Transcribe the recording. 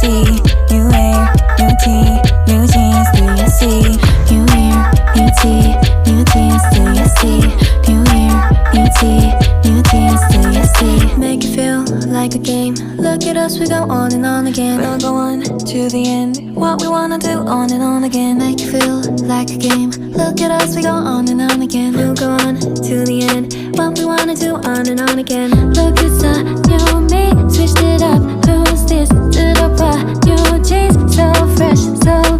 see? New air, new tea, new jeans, do you see? New ear, new tea, new jeans, do you see? New ear, new tea, new jeans, do you see? Make it feel like a game. Look at us, we go on and on again. We'll go on to the end. What we wanna do on and on again. Make it feel like a game. Look at us, we go on and on again. We'll go on to the end. What we wanna do on and on again. Look, it's a new me, switched it up. Who's this? Did I buy new jeans? So fresh, so